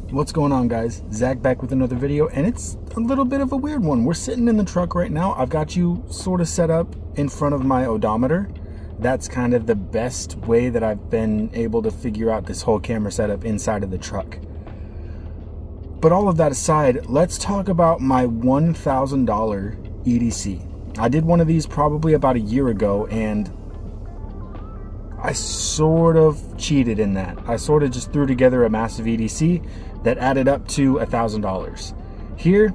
What's going on, guys? Zach back with another video, and it's a little bit of a weird one. We're sitting in the truck right now. I've got you sort of set up in front of my odometer. That's kind of the best way that I've been able to figure out this whole camera setup inside of the truck. But all of that aside, let's talk about my $1,000 EDC. I did one of these probably about a year ago, and I sort of cheated in that. I sort of just threw together a massive EDC that added up to $1,000. Here,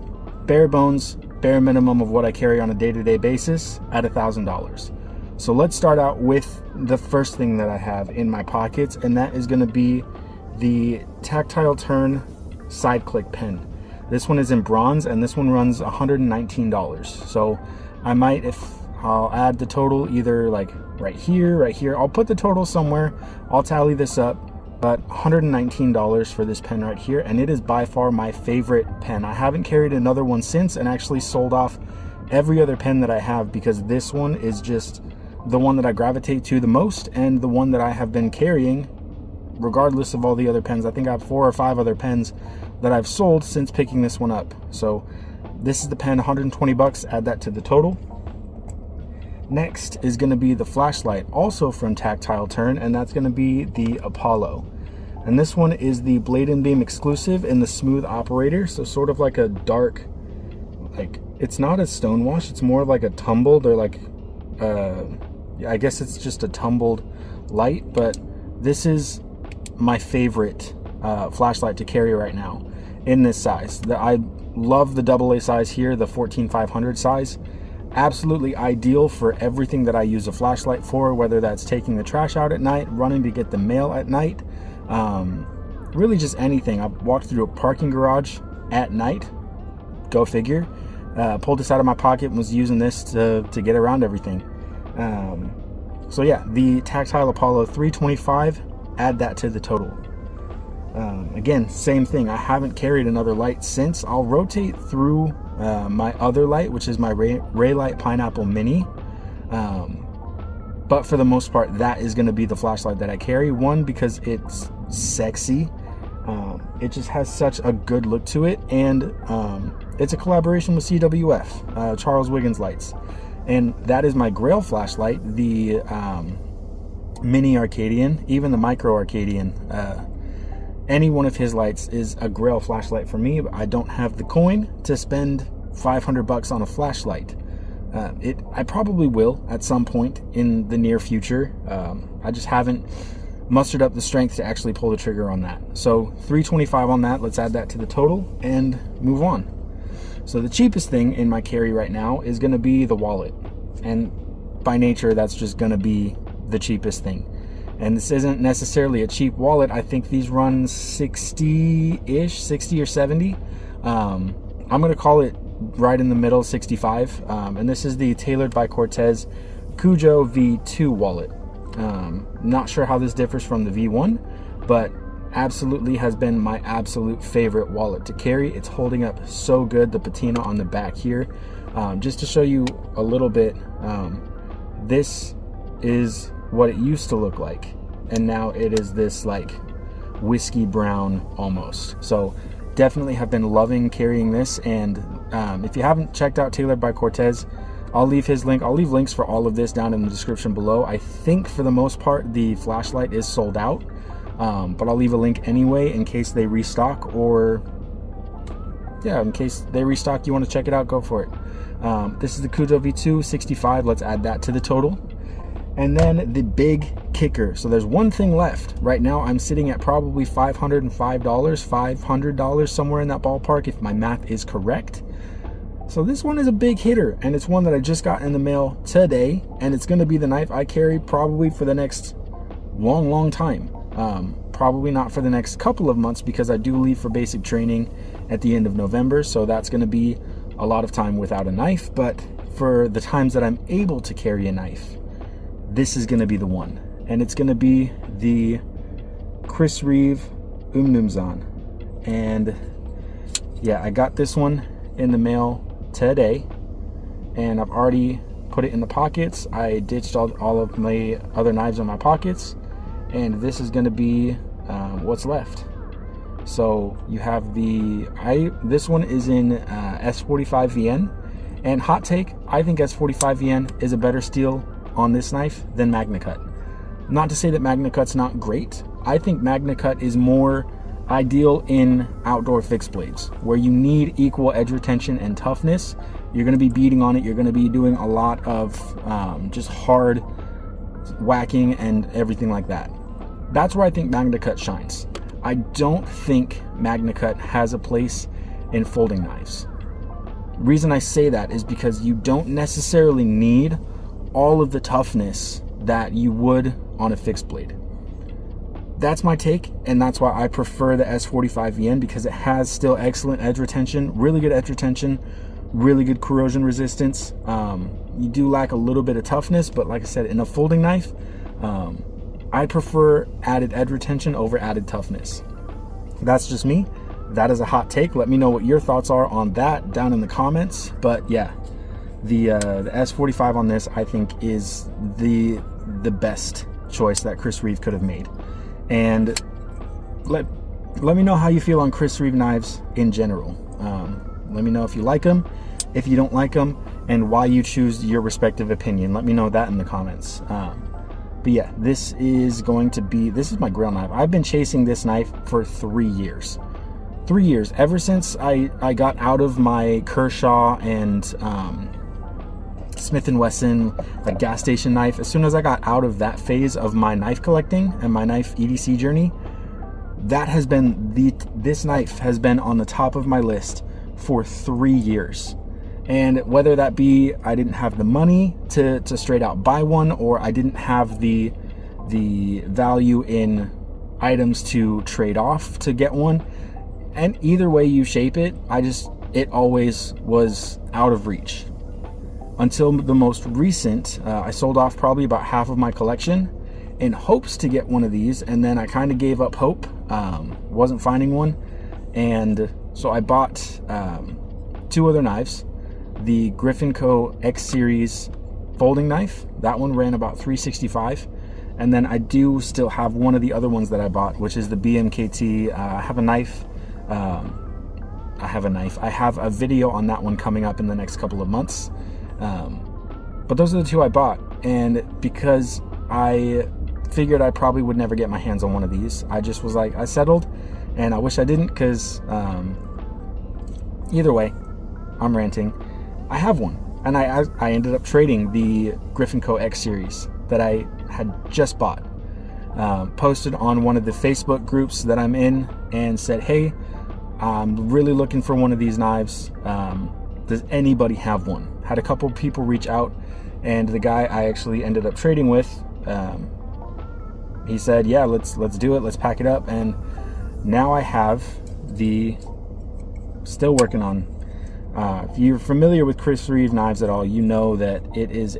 bare bones, bare minimum of what I carry on a day-to-day basis at $1,000. So let's start out with the first thing that I have in my pockets, and that is going to be the Tactile Turn side click pen. This one is in bronze, and this one runs $119. So I might, if I'll add the total either like right here. I'll put the total somewhere. I'll tally this up, but $119 for this pen right here, and it is by far my favorite pen. I haven't carried another one since, and actually sold off every other pen that I have because this one is just the one that I gravitate to the most, and the one that I have been carrying regardless of all the other pens. I think I have 4 or 5 other pens that I've sold since picking this one up. So this is the pen, 120 bucks. Add that to the total. Next is going to be the flashlight, also from Tactile Turn, and that's going to be the Apollo. And this one is the Blade and Beam exclusive in the smooth operator, so sort of like a dark, like, it's not a stone wash, it's more like a tumbled, or like I guess it's just a tumbled light. But this is my favorite flashlight to carry right now in this size. I love the AA size here, the 14500 size. Absolutely ideal for everything that I use a flashlight for, whether that's taking the trash out at night, running to get the mail at night, really just anything. I've walked through a parking garage at night, go figure. Pulled this out of my pocket and was using this to get around everything. So yeah, the Tactile Apollo 325, add that to the total. Again, same thing. I haven't carried another light since. I'll rotate through my other light, which is my Raylight Pineapple Mini. But for the most part, that is going to be the flashlight that I carry. One, because it's sexy. It just has such a good look to it. And it's a collaboration with CWF, Charles Wiggins Lights. And that is my Grail flashlight, the Mini Arcadian, even the Micro Arcadian. Any one of his lights is a Grail flashlight for me, but I don't have the coin to spend 500 bucks on a flashlight. I probably will at some point in the near future. I just haven't mustered up the strength to actually pull the trigger on that. So 325 on that. Let's add that to the total and move on. So the cheapest thing in my carry right now is going to be the wallet. And by nature, that's just going to be the cheapest thing. And this isn't necessarily a cheap wallet. I think these run 60-ish, 60 or 70. I'm going to call it right in the middle, 65. And this is the Tailored by Cortez Cujo V2 wallet. Not sure how this differs from the V1, but absolutely has been my absolute favorite wallet to carry. It's holding up so good. The patina on the back here. Just to show you a little bit, this is what it used to look like, and now it is this like whiskey brown almost. So definitely have been loving carrying this. And if you haven't checked out Tailored by Cortez, I'll leave his link. I'll leave links for all of this down in the description below. I think for the most part the flashlight is sold out, but I'll leave a link anyway in case they restock, or yeah, in case they restock, you want to check it out, go for it. This is the Cujo V2 65. Let's add that to the total. And then the big kicker. So there's one thing left. Right now I'm sitting at probably $505, $500, somewhere in that ballpark if my math is correct. So this one is a big hitter, and it's one that I just got in the mail today, and it's going to be the knife I carry probably for the next long time. Probably not for the next couple of months, because I do leave for basic training at the end of November, so that's going to be a lot of time without a knife. But for the times that I'm able to carry a knife, this is going to be the one, and it's going to be the Chris Reeve Umnumzan. And yeah, I got this one in the mail today, and I've already put it in the pockets. I ditched all of my other knives in my pockets, and this is going to be what's left. So you have this one is in S45VN, and hot take, I think S45VN is a better steel on this knife than MagnaCut. Not to say that MagnaCut's not great. I think MagnaCut is more ideal in outdoor fixed blades where you need equal edge retention and toughness. You're going to be beating on it. You're going to be doing a lot of just hard whacking and everything like that. That's where I think MagnaCut shines. I don't think MagnaCut has a place in folding knives. The reason I say that is because you don't necessarily need all of the toughness that you would on a fixed blade. That's my take, and that's why I prefer the S45VN, because it has still excellent edge retention, really good edge retention, really good corrosion resistance. You do lack a little bit of toughness, but like I said, in a folding knife, I prefer added edge retention over added toughness. That's just me. That is a hot take. Let me know what your thoughts are on that down in the comments. But yeah, the S45 on this, I think, is the best choice that Chris Reeve could have made. And let me know how you feel on Chris Reeve knives in general. Let me know if you like them, if you don't like them, and why you choose your respective opinion. Let me know that in the comments. But yeah, this is my grail knife. I've been chasing this knife for 3 years. 3 years, ever since I got out of my Kershaw and Smith & Wesson like gas station knife. As soon as I got out of that phase of my knife collecting and my knife EDC journey, this knife has been on the top of my list for 3 years. And whether that be I didn't have the money to straight out buy one, or I didn't have the value in items to trade off to get one, and either way you shape it, it always was out of reach. Until the most recent, I sold off probably about half of my collection in hopes to get one of these, and then I kind of gave up hope, wasn't finding one, and so I bought 2 other knives. The Griffin Co. X Series folding knife, that one ran about $365, and then I do still have one of the other ones that I bought, which is the BMKT. I have a video on that one coming up in the next couple of months. But those are the 2 I bought, and because I figured I probably would never get my hands on one of these, I just was like, I settled, and I wish I didn't, because either way, I'm ranting. I have one, and I ended up trading the Griffin Co. X Series that I had just bought. Posted on one of the Facebook groups that I'm in and said, hey, I'm really looking for one of these knives. Does anybody have one? Had a couple people reach out, and the guy I actually ended up trading with, he said, yeah, let's do it, let's pack it up. And now I have still working on, if you're familiar with Chris Reeve knives at all, you know that it is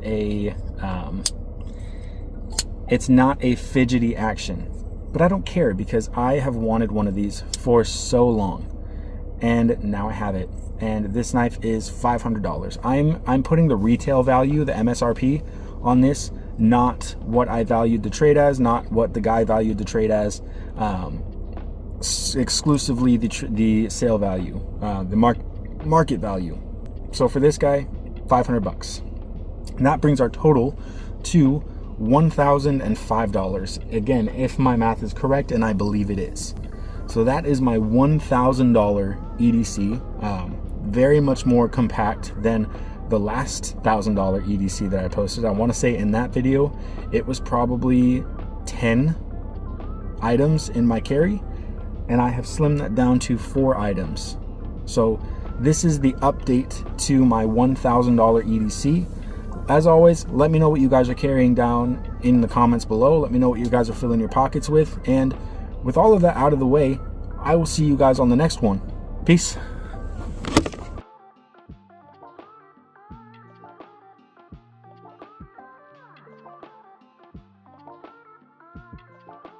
it's not a fidgety action, but I don't care, because I have wanted one of these for so long, and now I have it. And this knife is $500. I'm putting the retail value, the MSRP on this, not what I valued the trade as, not what the guy valued the trade as, exclusively the sale value, the market value. So for this guy, $500. And that brings our total to $1,005. Again, if my math is correct, and I believe it is. So that is my $1,000 EDC. Very much more compact than the last $1,000 EDC that I posted. I want to say in that video, it was probably 10 items in my carry, and I have slimmed that down to 4 items. So this is the update to my $1,000 EDC. As always, let me know what you guys are carrying down in the comments below. Let me know what you guys are filling your pockets with. And with all of that out of the way, I will see you guys on the next one. Peace.